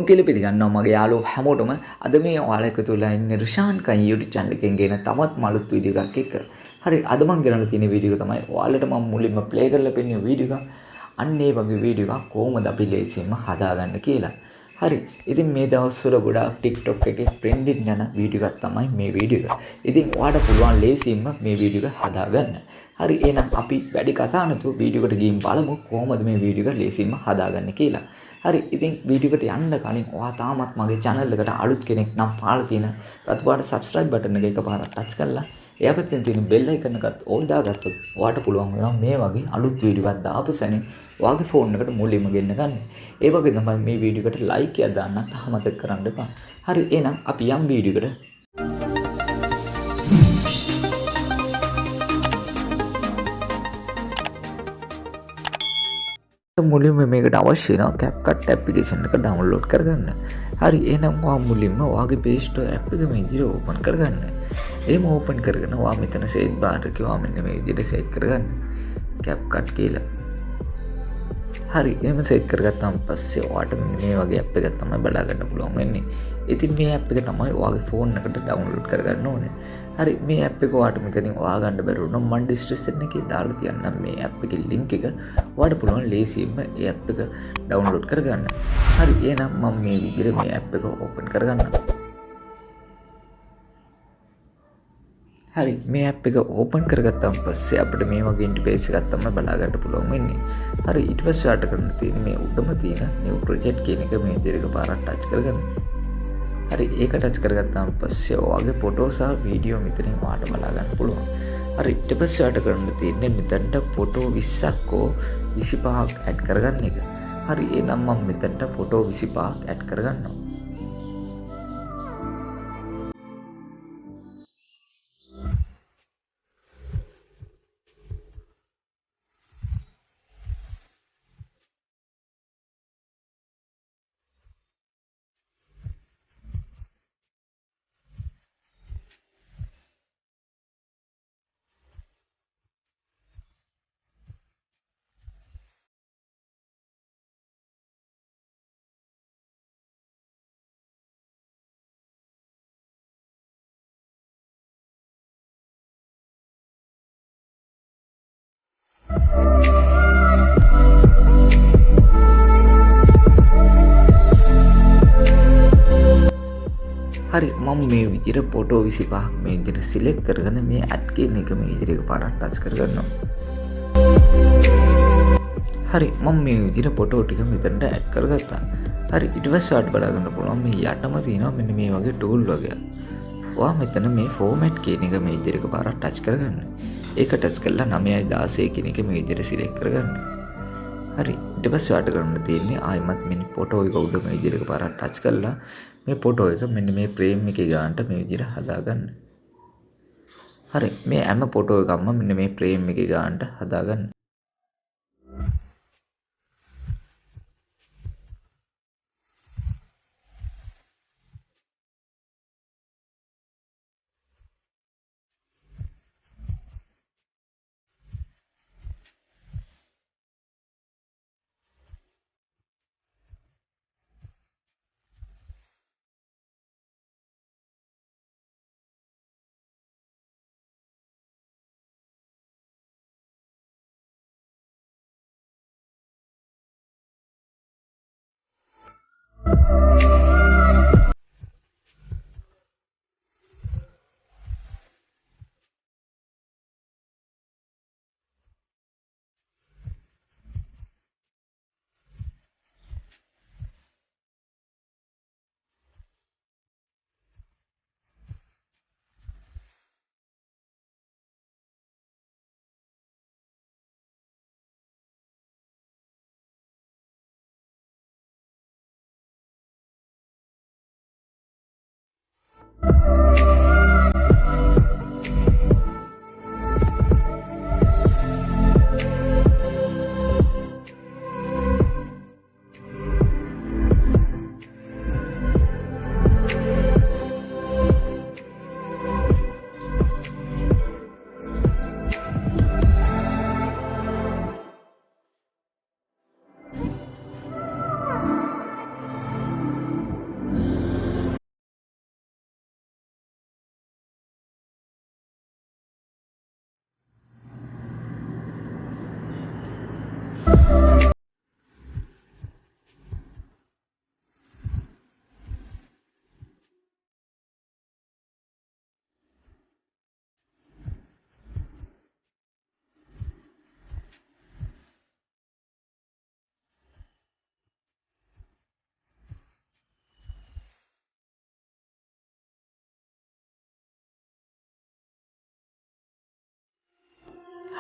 කියලා පිළිගන්නවා මගේ යාළුවෝ හැමෝටම අද මේ ඔයාලා එකතු වෙලා ඉන්නේ රුෂාන් කන් YouTube channel එකෙන් ගෙන තවත් මලුත් වීඩියෝ එකක් එක්ක. හරි අද මම ගෙනල්ලා තියෙන වීඩියෝ එක තමයි ඔයාලට මම මුලින්ම ප්ලේ කරලා පෙන්නන වීඩියෝ එක. අන්න ඒ වගේ වීඩියෝ එකක් කොහොමද අපි ලේසියෙන්ම හදාගන්න කියලා. හරි ඉතින් මේ දවස්වල ගොඩාක් TikTok එකේ trending යන වීඩියෝ එකක් තමයි මේ වීඩියෝ එක. ඉතින් ඔයාලට පුළුවන් ලේසියෙන්ම මේ වීඩියෝ එක හදාගන්න. හරි එහෙනම් අපි වැඩි කතා නැතුව වීඩියෝ එකට ගිහින් බලමු කොහොමද මේ වීඩියෝ එක ලේසියෙන්ම හදාගන්නේ කියලා. හරි ඉතින් වීඩියෝ එකට යන්න කලින් ඔයා තාමත් මගේ channel එකට අලුත් කෙනෙක් නම් පාලා තියෙන රතු පාට subscribe button එක එකපාරක් touch කරලා එයා පැත්තෙන් තියෙන bell icon එකත් all දාගත්තොත් ඔයාට පුළුවන් වෙනවා මේ වගේ අලුත් වීඩියෝ එකක් දාපු සැනින් ඔයාගේ phone එකට මුලින්ම ගෙන්න ගන්න. ඒ වගේ තමයි මේ වීඩියෝ එකට like එකක් දාන්නත් අමතක කරන්න එපා. හරි එහෙනම් අපි යම් වීඩියෝ එකට මුලින්ම මේකට අවශ්‍ය වෙනවා CapCut application එක download කරගන්න. හරි එහෙනම් ඔයා මුලින්ම ඔයාගේ Play Store app එක මේ විදිහට open කරගන්න. එහෙම open කරගෙන ඔයා මෙතන search bar එකේ ඔයා මෙන්න මේ විදිහට search කරගන්න. CapCut කියලා. හරි එහෙම search කරගත්තාම පස්සේ ඔයාට මේ වගේ app එකක් තමයි බලා ගන්න පුළුවන් වෙන්නේ. ඉතින් මේ app එක තමයි ඔයාගේ phone එකට download කරගන්න ඕනේ. හරි මේ app එක ඔයාට මෙතනින් ඔයා ගන්න බැරි වුණොත් මම description එකේ දාලා තියන්නම් මේ app එකේ link එක. ඔයාට පුළුවන් ලේසියෙන්ම මේ app එක download කරගන්න. හරි එහෙනම් මම මේ විදිහට මේ app එක open කරගන්නවා. හරි මේ app එක open කරගත්තාන් පස්සේ අපිට මේ වගේ interface එකක් තමයි බලා ගන්න පුළුවන් වෙන්නේ. හරි ඊට පස්සේ ආට කරන්න තියෙන්නේ මේ උඩම තියෙන new project කියන එක මේ විදිහට පාරක් touch කරගන්න. හරි ඒක ටච් කරගත්තාම පස්සේ ඔයාගේ ෆොටෝ සහ වීඩියෝ මෙතනින් ඔයාලට බලා ගන්න පුළුවන්. හරි ඊට පස්සේ ඔයාලට කරන්න තියෙන්නේ මෙතනට ෆොටෝ 20ක් හෝ 25ක් ඇඩ් කරගන්න එක. හරි එහෙනම් මම මෙතනට ෆොටෝ 25ක් ඇඩ් කරගන්නවා. හරි මම මේ විදිහට ෆොටෝ 25ක් මේ විදිහට සිලෙක්ට් කරගෙන මේ ඇඩ් කියන එක මේ විදිහට එකපාරක් ටච් කරගන්නවා. හරි මම මේ විදිහට ෆොටෝ ටික මෙතනට ඇඩ් කරගත්තා. හරි ඊට පස්සේ ඔයාලට බලා ගන්න පුළුවන් මේ යටම තියෙනවා මෙන්න මේ වගේ ටූල් වගේ. ඔයා මෙතන මේ ෆෝමැට් කියන එක මේ විදිහට එකපාරක් ටච් කරගන්න. ඒක ටච් කරලා 9:16 කියන එක මේ විදිහට සිලෙක්ට් කරගන්න. හරි ඊට පස්සේ ඔයාලට කරන්න තියෙන්නේ ආයෙමත් මේ ෆොටෝ එක උඩ මේ විදිහට එකපාරක් ටච් කරලා මේ ෆොටෝ එක මෙන්න මේ ෆ්‍රේම් එකේ ගානට මේ විදිහට හදාගන්න. හරි මේ හැම ෆොටෝ එකක්ම මෙන්න මේ ෆ්‍රේම් එකේ ගානට හදාගන්න.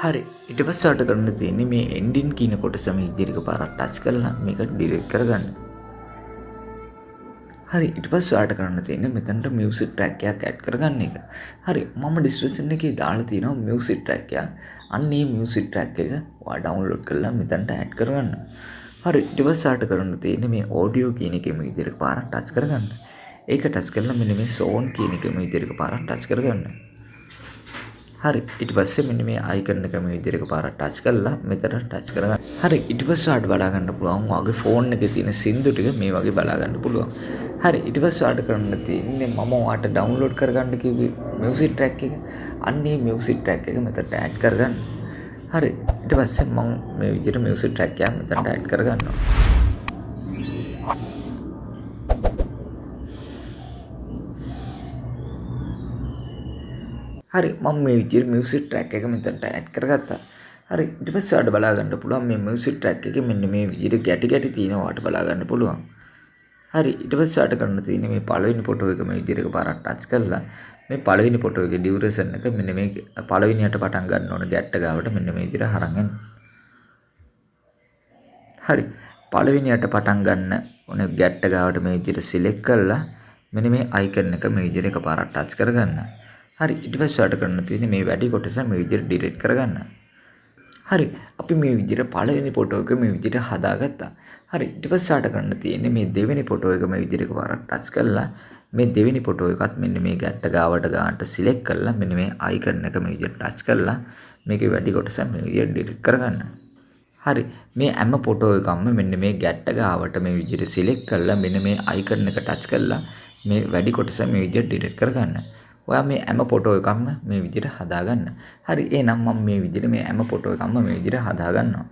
හරි ඊට පස්සේ ඔයාලට කරන්න තියෙන්නේ මේ ending කියන කොටස මේ විදිහට එකපාරක් ටච් කරලා මේක ඩිලීට් කරගන්න. හරි ඊට පස්සේ ඔයාලට කරන්න තියෙන්නේ මෙතනට මියුසික් ට්‍රැක් එකක් ඇඩ් කරගන්න එක. හරි මම ඩිස්ක්‍රිප්ෂන් එකේ දාලා තියෙනවා මියුසික් ට්‍රැක් එක. අන්න ඒ මියුසික් ට්‍රැක් එක ඔයා ඩවුන්ලෝඩ් කරලා මෙතනට ඇඩ් කරගන්න. හරි ඊට පස්සේ ඔයාලට කරන්න තියෙන්නේ මේ ඔඩියෝ කියන එකේ මේ විදිහට පාරක් ටච් කරගන්න. ඒක ටච් කරලා මෙන්න මේ සෝන් කියන එක මේ විදිහට පාරක් ටච් කරගන්න. හරි ඊට පස්සේ මෙන්න මේ අයිකන් එක මේ විදිහට පාරක් ටච් කරලා මෙතන ටච් කරගන්න. හරි ඊට පස්සේ ඔයාලට බලා ගන්න පුළුවන් ඔයාගේ ෆෝන් එකේ තියෙන සින්දු ටික මේ වගේ බලා ගන්න පුළුවන්. හරි ඊට පස්සේ ඔයාලට කරන්න තියෙන්නේ මම ඔයාලට ඩවුන්ලෝඩ් කරගන්න කිව්වේ මියුසික් ට්‍රැක් එක. අන්න ඒ මියුසික් ට්‍රැක් එක මෙතනට ඇඩ් කරගන්න. හරි ඊට පස්සේ මම මේ විදිහට මියුසික් ට්‍රැක් එක මෙතනට ඇඩ් කරගන්නවා. හරි මම මේ විදිහට මියුසික් ට්‍රැක් එක මෙතනට ඇඩ් කරගත්තා. හරි ඊට පස්සේ ඔයාලට බලා ගන්න පුළුවන් මේ මියුසික් ට්‍රැක් එකේ මෙන්න මේ විදිහට ගැටි තියෙනවා ඔයාලට බලා ගන්න පුළුවන්. හරි ඊට පස්සේ ඔයාලට කරන්න තියෙන්නේ මේ පළවෙනි ෆොටෝ එක මේ විදිහට එකපාරක් ටච් කරලා මේ පළවෙනි ෆොටෝ එකේ ඩියුරේෂන් එක මෙන්න මේ පළවෙනියට පටන් ගන්න ඕන ගැට්ට ගාවට මෙන්න මේ විදිහට අරන් යන්න. හරි පළවෙනියට පටන් ගන්න ඕන ගැට්ට ගාවට මේ විදිහට සිලෙක්ට් කරලා මෙන්න මේ අයිකන් එක මේ විදිහට එකපාරක් ටච් කරගන්න. හරි ඊට පස්සේ ඔයාලට කරන්න තියෙන්නේ මේ වැඩි කොටස මේ විදිහට ඩිලීට් කරගන්න. හරි අපි මේ විදිහට පළවෙනි ෆොටෝ එක මේ විදිහට හදාගත්තා. හරි ඊට පස්සේ ආට කරන්න තියෙන්නේ මේ දෙවෙනි ෆොටෝ එක මේ විදිහට එකපාරක් ටච් කරලා මේ දෙවෙනි ෆොටෝ එකත් මෙන්න මේ ගැට්ට ගාවට ගන්නට සිලෙක්ට් කරලා මෙන්න මේ අයිකන් එක මේ විදිහට ටච් කරලා මේකේ වැඩි කොටස මේ විදිහට ඩිලීට් කරගන්න. හරි මේ හැම ෆොටෝ එකක්ම මෙන්න මේ ගැට්ට ගාවට මේ විදිහට සිලෙක්ට් කරලා මෙන්න මේ අයිකන් එක ටච් කරලා මේ වැඩි කොටස මේ විදිහට ඩිලීට් කරගන්න. ඔයා මේ හැම ෆොටෝ එකක්ම මේ විදිහට හදාගන්න. හරි එහෙනම් මම මේ විදිහට මේ හැම ෆොටෝ එකක්ම මේ විදිහට හදාගන්නවා.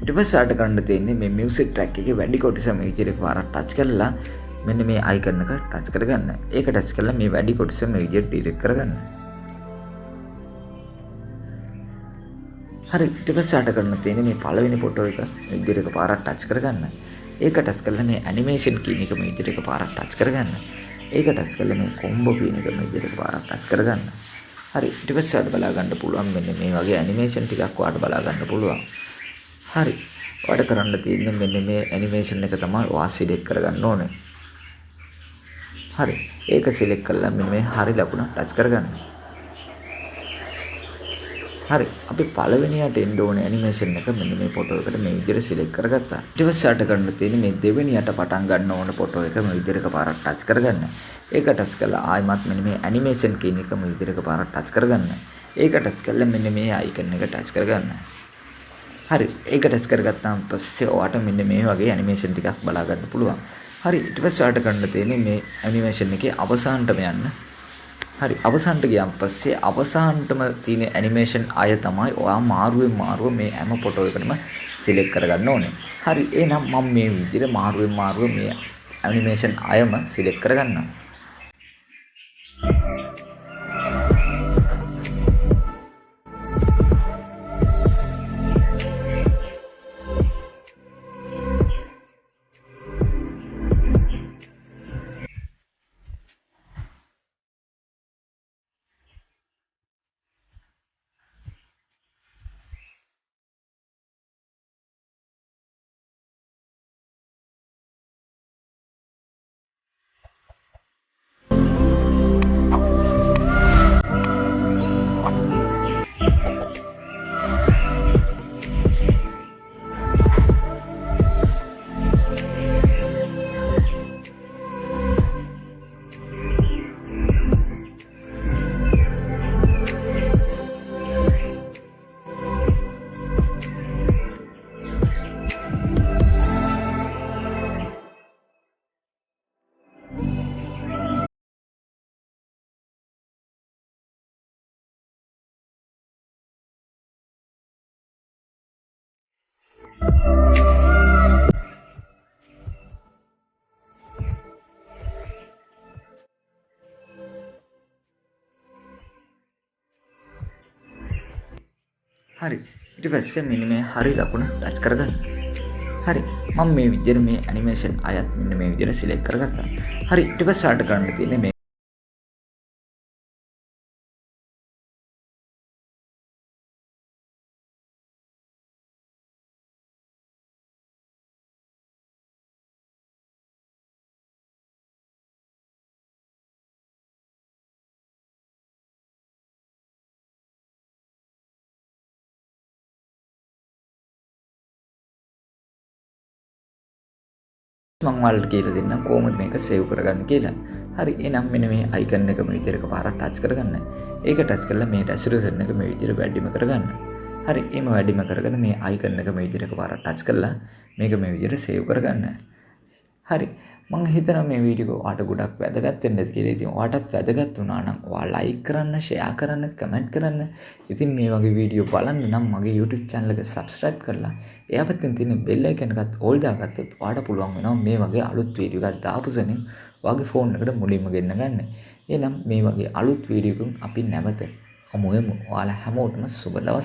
ඊට පස්සේ ඔයාලට කරන්න තියෙන්නේ මේ මියුසික් ට්‍රැක් එකේ වැඩි කොටස මේ විදිහට පාරක් ටච් කරලා මෙන්න මේ අයිකන් එක ටච් කරගන්න. ඒක ටච් කරලා මේ වැඩි කොටස මේ විදිහට ඩිලීට් කරගන්න. හරි ඊට පස්සේ ඔයාලට කරන්න තියෙන්නේ මේ පළවෙනි ෆොටෝ එක මේ විදිහට එකපාරක් ටච් කරගන්න. ඒක ටච් කරලා මේ ඇනිමේෂන් කියන එක මේ විදිහට එකපාරක් ටච් කරගන්න. ඒක ටච් කරලා මේ කොම්බෝ කියන එක මේ විදිහට එකපාරක් ටච් කරගන්න. හරි ඊට පස්සේ ඔයාලට බලා ගන්න පුළුවන් මෙන්න මේ වගේ ඇනිමේෂන් ටිකක් ඔයාලට බලා ගන්න පුළුවන්. හරි ඔයාලට කරන්න තියෙන්නේ මෙන්න මේ ඇනිමේෂන් එක තමයි ඔයා සිලෙක්ට් කරගන්න ඕනේ. හරි ඒක සිලෙක්ට් කරලා මෙන්න මේ හරි ලකුණ ටච් කරගන්න. හරි අපි පළවෙනියට එන්න ඕනේ ඇනිමේෂන් එක මෙන්න මේ ෆොටෝ එකට මේ විදිහට සිලෙක්ට් කරගත්තා. ඊට පස්සේ ඔයාලට කරන්න තියෙන්නේ මේ දෙවෙනියට පටන් ගන්න ඕන ෆොටෝ එක මේ විදිහට එකපාරක් ටච් කරගන්න. ඒක ටච් කරලා ආයෙමත් මෙන්න මේ ඇනිමේෂන් කියන එක මේ විදිහට එකපාරක් ටච් කරගන්න. ඒක ටච් කරලා මෙන්න මේ අයිකන් එක ටච් කරගන්න. හරි ඒක ටච් කරගත්තාම පස්සේ ඔයාට මෙන්න මේ වගේ ඇනිමේෂන් ටිකක් බලා ගන්න පුළුවන්. හරි ඊට පස්සේ ඔයාලට කරන්න තියෙන්නේ මේ ඇනිමේෂන් එකේ අවසානටම යන්න. හරි අවසානට ගියාන් පස්සේ අවසානටම තියෙන ඇනිමේෂන් අය තමයි ඔයා මාරුවෙන් මාරුව මේ හැම ෆොටෝ එකකටම සිලෙක්ට් කරගන්න ඕනේ. හරි එහෙනම් මම මේ විදිහට මාරුවෙන් මාරුව මේ ඇනිමේෂන් අයම සිලෙක්ට් කරගන්නවා. හරි ඊට පස්සේ මෙන්න මේ හරි ලකුණ ටච් කරගන්න. හරි මම මේ විදිහට මේ ඇනිමේෂන් අයත් මෙන්න මේ විදිහට සිලෙක්ට් කරගත්තා. හරි ඊට පස්සේ ඔයාලට කරන්න තියෙන්නේ මේ මම ඔයාලට කියලා දෙන්නම් කොහොමද මේක සේව් කරගන්න කියලා. හරි එහෙනම් මෙන්න මේ අයිකන් එක මේ විදිහට එකපාරක් ටච් කරගන්න. ඒක ටච් කරලා මේ රෙසොලූෂන් එක මේ විදිහට වැඩිම කරගන්න. හරි එහෙම වැඩිම කරගෙන මේ අයිකන් එක මේ විදිහට එකපාරක් ටච් කරලා මේක මේ විදිහට සේව් කරගන්න. හරි මම හිතනවා මේ වීඩියෝ ඔයාලට ගොඩක් වැදගත් වෙන්නද කියලා. ඉතින් ඔයාලටත් වැදගත් වුණා නම් ඔයා ලයික් කරන්න, ෂෙයා කරන්න, කමෙන්ට් කරන්න. ඉතින් මේ වගේ වීඩියෝ බලන්න නම් මගේ YouTube channel එක subscribe කරලා එයා පැත්තෙන් තියෙන bell icon එකත් all දාගත්තොත් ඔයාලට පුළුවන් වෙනවා මේ වගේ අලුත් වීඩියෝ එකක් දාපු සෙනින් ඔයාගේ ෆෝන් එකට මුලින්ම ගෙන්න ගන්න. එහෙනම් මේ වගේ අලුත් වීඩියෝ එකකින් අපි නැවත හමු වෙමු. ඔයාලා හැමෝටම සුබ දවසක්.